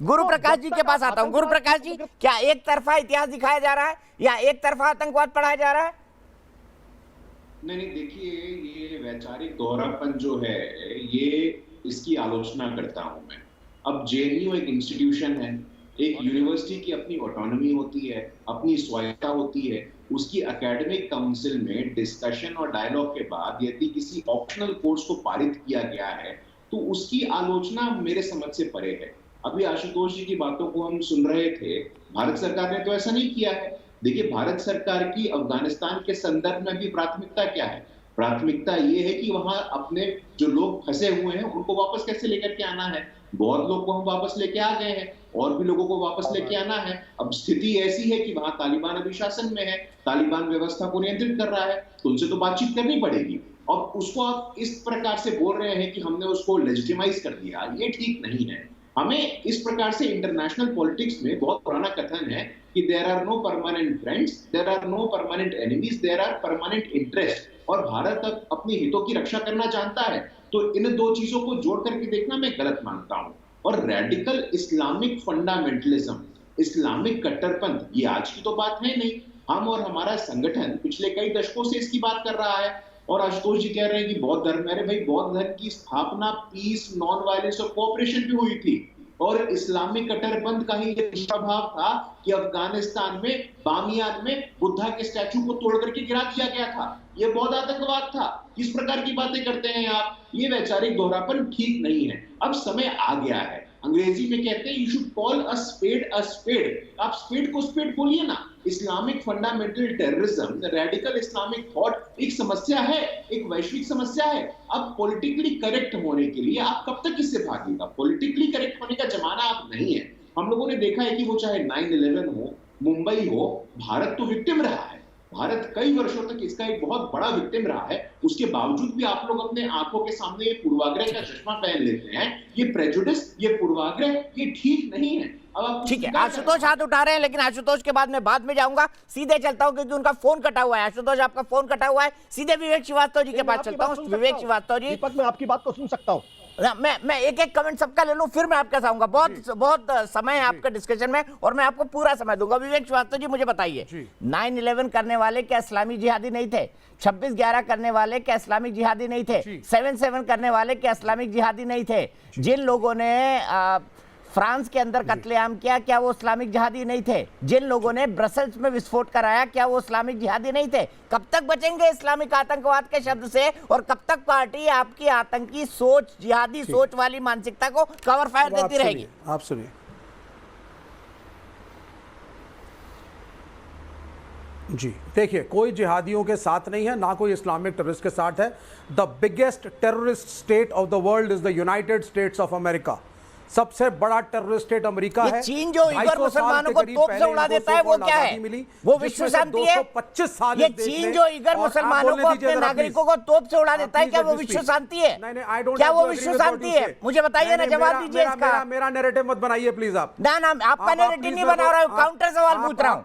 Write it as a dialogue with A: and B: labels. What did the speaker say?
A: गुरु प्रकाश जी के पास आता हूं। गुरु प्रकाश जी, क्या एक तरफा इतिहास दिखाया जा रहा है या एक तरफा आतंकवाद पढ़ाया जा रहा है?
B: नहीं, देखिए, ये वैचारिक दोहरापन जो है, ये इसकी आलोचना करता हूं मैं। अब जेएनयू एक इंस्टीट्यूशन है, एक यूनिवर्सिटी की अपनी ऑटोनॉमी होती है, अपनी स्वायत्तता होती है। उसकी एकेडमिक काउंसिल में डिस्कशन और डायलॉग के बाद यदि किसी ऑप्शनल कोर्स को पारित किया गया है, तो उसकी आलोचना मेरे समझ से परे है। अभी आशुतोष जी की बातों को हम सुन रहे थे, भारत सरकार ने तो ऐसा नहीं किया है। देखिए, भारत सरकार की अफगानिस्तान के संदर्भ में भी प्राथमिकता क्या है? प्राथमिकता ये है कि वहां अपने जो लोग फंसे हुए हैं उनको वापस कैसे लेकर के आना है। बहुत लोग को हम वापस लेके आ गए हैं, और भी लोगों को वापस लेके आना है। अब स्थिति ऐसी है कि वहां तालिबान अभी शासन में है, तालिबान व्यवस्था को नियंत्रित कर रहा है, तो उनसे तो बातचीत करनी पड़ेगी। और उसको आप इस प्रकार से बोल रहे हैं कि हमने उसको लेजिटिमाइज कर दिया, ये ठीक नहीं है। हमें इस प्रकार से इंटरनेशनल पॉलिटिक्स में बहुत पुराना कथन है कि there are no permanent friends, there are no permanent enemies, there are permanent interest. और भारत अब अपनी हितों की रक्षा करना जानता है, तो इन दो चीजों को जोड़ करके देखना मैं गलत मानता हूं। और रेडिकल इस्लामिक फंडामेंटलिज्म, इस्लामिक कट्टरपंथ, ये आज की तो बात है नहीं। हम और हमारा संगठन पिछले कई दशकों से इसकी बात कर रहा है। और आशुतोष जी कह रहे हैं कि बौद्ध धर्म, अरे भाई, बौद्ध धर्म की स्थापना पीस, नॉन वायलेंस और कोऑपरेशन पे हुई थी। और इस्लामिक कट्टरपंथ का ही प्रभाव था कि अफगानिस्तान में बामियान में बुद्धा के स्टैचू को तोड़ करके गिरा दिया गया था। ये बौद्ध आतंकवाद था। किस प्रकार की बातें करते हैं आप? ये वैचारिक दोहरापन ठीक नहीं है। अब समय आ गया है। अंग्रेजी में कहते हैं you should call a spade a spade. आप स्पेड को स्पेड बोलिए ना। Islamic fundamental terrorism, radical Islamic thought एक समस्या है, एक वैश्विक समस्या है। अब पॉलिटिकली करेक्ट होने के लिए आप कब तक इससे भागेगा? पॉलिटिकली करेक्ट होने का जमाना अब नहीं है। हम लोगों ने देखा है कि वो चाहे 9/11 हो, मुंबई हो, भारत तो विक्टिम रहा है। भारत कई वर्षों तक इसका एक बहुत बड़ा विक्टिम रहा है। उसके बावजूद भी आप लोग अपने आंखों के सामने ये पूर्वाग्रह का चश्मा पहन लेते हैं। ये प्रेजुडिस, ये पूर्वाग्रह, ये ठीक नहीं है। अब आप
A: ठीक है, आशुतोष हाथ उठा रहे हैं, लेकिन आशुतोष के बाद में जाऊंगा। सीधे चलता हूं क्योंकि उनका फोन कटा हुआ है। आशुतोष, आपका फोन कटा हुआ है। सीधे विवेक श्रीवास्तव जी के पास चलता हूं। विवेक श्रीवास्तव जी,
C: दीपक, मैं आपकी बात को सुन सकता हूं।
A: मैं एक एक कमेंट सबका ले लूं, फिर मैं आपके साथ आऊंगा। बहुत समय है आपके डिस्कशन में और मैं आपको पूरा समय दूंगा। विवेक श्रीवास्तव जी, मुझे बताइए, 9/11 करने वाले क्या इस्लामी जिहादी नहीं थे? 26/11 करने वाले क्या इस्लामिक जिहादी नहीं थे? 7/7 करने वाले क्या इस्लामिक जिहादी नहीं थे? जिन लोगों ने फ्रांस के अंदर कत्लेआम किया, क्या वो इस्लामिक जिहादी नहीं थे? जिन लोगों ने ब्रसल्स में विस्फोट कराया, क्या वो इस्लामिक जिहादी नहीं थे? कब तक बचेंगे इस्लामिक आतंकवाद के शब्द से? और कब तक पार्टी आपकी आतंकी सोच, जिहादी सोच वाली मानसिकता को कवर फायर देती रहेगी?
C: आप सुनिए। जी देखिए, कोई जिहादियों के साथ नहीं है, ना कोई इस्लामिक टेररिस्ट के साथ है। The biggest terrorist state of the world is the United states of America. सबसे बड़ा टेररिस्ट स्टेट अमेरिका है।
A: चीन जो उइगर मुसलमानों को तोप से उड़ा देता है, वो क्या है? वो विश्व शांति है?
C: 25 साल
A: ये चीन जो उइगर मुसलमानों को, अपने नागरिकों को तोप से उड़ा देता है, क्या वो विश्व शांति है? क्या वो विश्व शांति है? मुझे बताइए ना, जवाब दीजिए इसका।
C: मेरा नैरेटिव मत बनाइए प्लीज। आप
A: ना, आपका नैरेटिव नहीं बना रहा हूं, काउंटर सवाल पूछ रहा हूं।